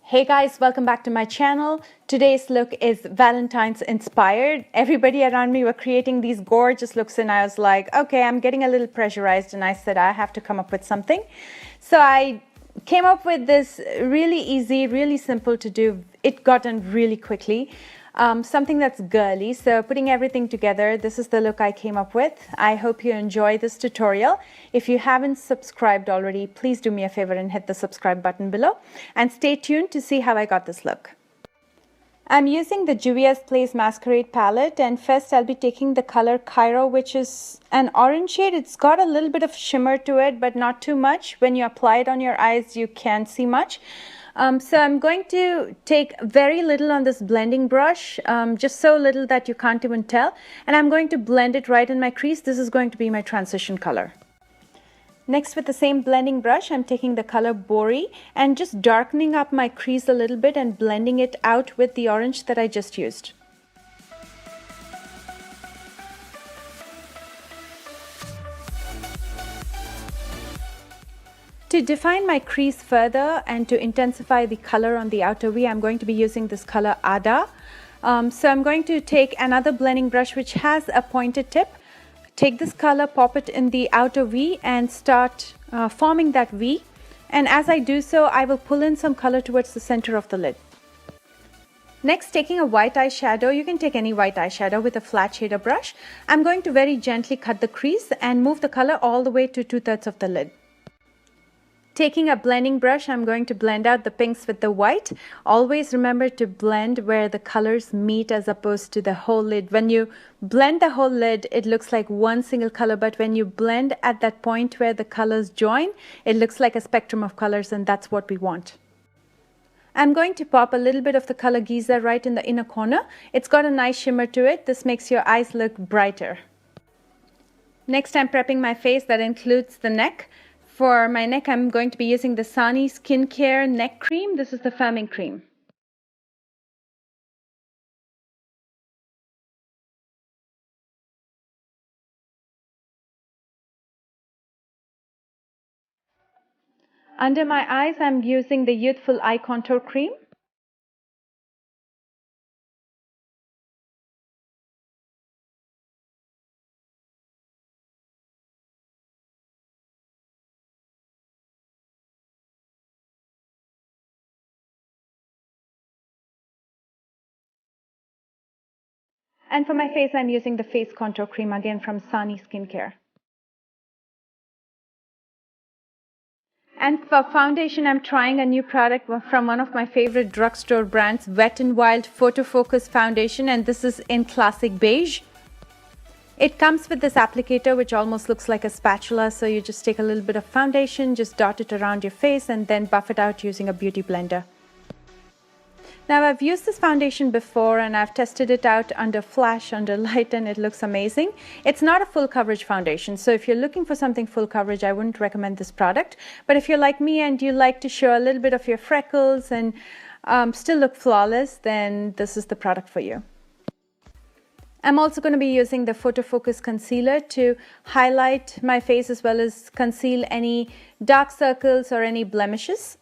Hey guys, welcome back to my channel. Today's look is Valentine's inspired. Everybody around me were creating these gorgeous looks and I was like, okay, I'm getting a little pressurized, and I said I have to come up with something. So I came up with this really easy, really simple to do. It got done really quickly. Something that's girly. So putting everything together, this is the look I came up with. I hope you enjoy this tutorial. If you haven't subscribed already, please do me a favor and hit the subscribe button below. And stay tuned to see how I got this look. I'm using the Juvia's Place Masquerade palette, and first I'll be taking the color Cairo, which is an orange shade. It's got a little bit of shimmer to it, but not too much. When you apply it on your eyes, you can't see much. So I'm going to take very little on this blending brush, just so little that you can't even tell. And I'm going to blend it right in my crease. This is going to be my transition color. Next, with the same blending brush, I'm taking the color Bori and just darkening up my crease a little bit and blending it out with the orange that I just used. To define my crease further and to intensify the color on the outer V, I'm going to be using this color Ada. So I'm going to take another blending brush which has a pointed tip. Take this color, pop it in the outer V and start forming that V. And as I do so, I will pull in some color towards the center of the lid. Next, taking a white eyeshadow, you can take any white eyeshadow with a flat shader brush. I'm going to very gently cut the crease and move the color all the way to 2/3 of the lid. Taking a blending brush, I'm going to blend out the pinks with the white. Always remember to blend where the colors meet as opposed to the whole lid. When you blend the whole lid, it looks like one single color, but when you blend at that point where the colors join, it looks like a spectrum of colors, and that's what we want. I'm going to pop a little bit of the color Giza right in the inner corner. It's got a nice shimmer to it. This makes your eyes look brighter. Next, I'm prepping my face. That includes the neck. For my neck, I'm going to be using the Sany Skincare Neck Cream. This is the firming cream. Under my eyes, I'm using the Youthful Eye Contour Cream. And for my face, I'm using the Face Contour Cream, again from Sany Skincare. And for foundation, I'm trying a new product from one of my favorite drugstore brands, Wet n Wild Photo Focus Foundation, and this is in classic beige. It comes with this applicator which almost looks like a spatula, so you just take a little bit of foundation, just dot it around your face and then buff it out using a beauty blender. Now, I've used this foundation before and I've tested it out under flash, under light, and it looks amazing. It's not a full coverage foundation, so if you're looking for something full coverage, I wouldn't recommend this product. But if you're like me and you like to show a little bit of your freckles and still look flawless, then this is the product for you. I'm also going to be using the Photo Focus Concealer to highlight my face as well as conceal any dark circles or any blemishes.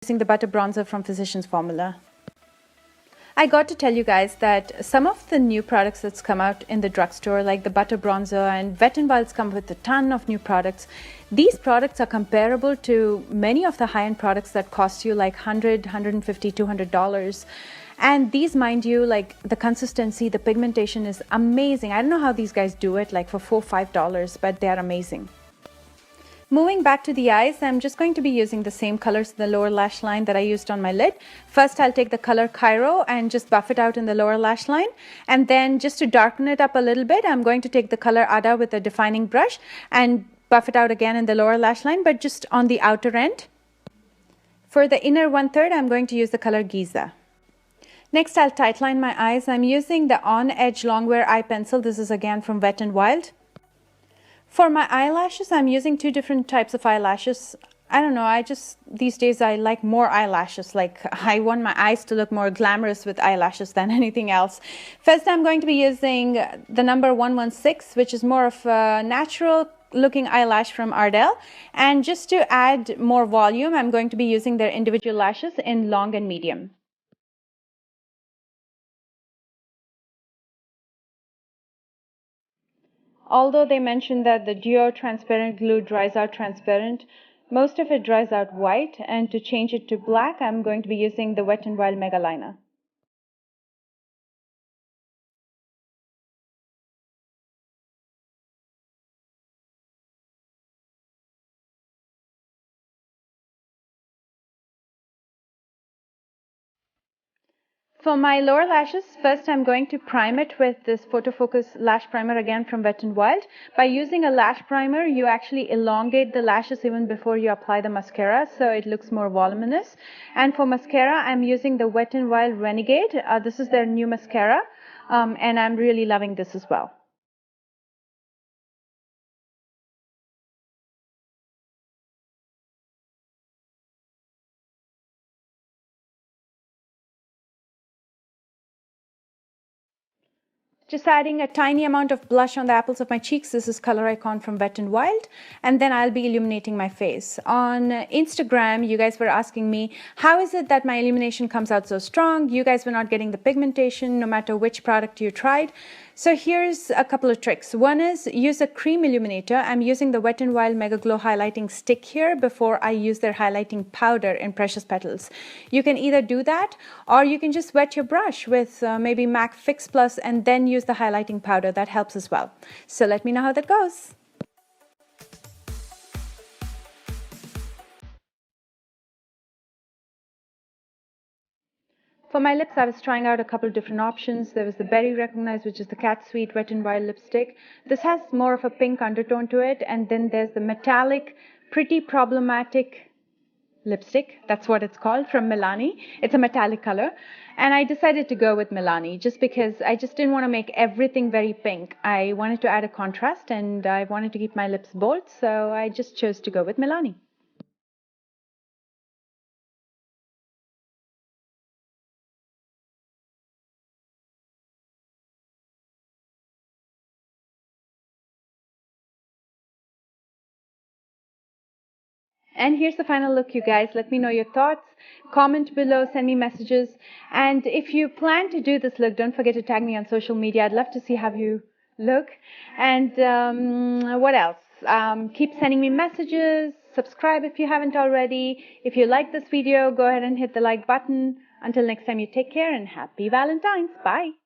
using the Butter Bronzer from Physicians Formula. I got to tell you guys that some of the new products that's come out in the drugstore, like the Butter Bronzer and Wet n Wild's come with a ton of new products. These products are comparable to many of the high-end products that cost you like $100, $150, $200. And these, mind you, like the consistency, the pigmentation is amazing. I don't know how these guys do it, like for $4, $5, but they're amazing. Moving back to the eyes, I'm just going to be using the same colors in the lower lash line that I used on my lid. First, I'll take the color Cairo and just buff it out in the lower lash line. And then just to darken it up a little bit, I'm going to take the color Ada with a defining brush and buff it out again in the lower lash line, but just on the outer end. For the inner 1/3, I'm going to use the color Giza. Next, I'll tightline my eyes. I'm using the On Edge Longwear Eye Pencil. This is again from Wet n Wild. For my eyelashes, I'm using two different types of eyelashes. I don't know, these days I like more eyelashes. Like, I want my eyes to look more glamorous with eyelashes than anything else. First, I'm going to be using the number 116, which is more of a natural looking eyelash from Ardell. And just to add more volume, I'm going to be using their individual lashes in long and medium. Although they mentioned that the Duo transparent glue dries out transparent, most of it dries out white, and to change it to black, I'm going to be using the Wet n Wild Mega Liner. For my lower lashes, first I'm going to prime it with this Photo Focus Lash Primer again from Wet n Wild. By using a lash primer, you actually elongate the lashes even before you apply the mascara, so it looks more voluminous. And for mascara, I'm using the Wet n Wild Renegade. This is their new mascara, and I'm really loving this as well. Just adding a tiny amount of blush on the apples of my cheeks. This is Color Icon from Wet n Wild. And then I'll be illuminating my face. On Instagram, you guys were asking me, how is it that my illumination comes out so strong? You guys were not getting the pigmentation no matter which product you tried. So here's a couple of tricks. One is use a cream illuminator. I'm using the Wet n Wild MegaGlo highlighting stick here before I use their highlighting powder in Precious Petals. You can either do that, or you can just wet your brush with maybe MAC Fix Plus and then use the highlighting powder. That helps as well. So let me know how that goes. For my lips, I was trying out a couple of different options. There was the Berry Recognized, which is the Cat Sweet Wet n Wild lipstick. This has more of a pink undertone to it. And then there's the metallic, pretty problematic lipstick. That's what it's called, from Milani. It's a metallic color. And I decided to go with Milani just because I just didn't want to make everything very pink. I wanted to add a contrast and I wanted to keep my lips bold. So I just chose to go with Milani. And here's the final look, you guys. Let me know your thoughts. Comment below, send me messages. And if you plan to do this look, don't forget to tag me on social media. I'd love to see how you look. And what else? Keep sending me messages. Subscribe if you haven't already. If you like this video, go ahead and hit the like button. Until next time, you take care and happy Valentine's. Bye.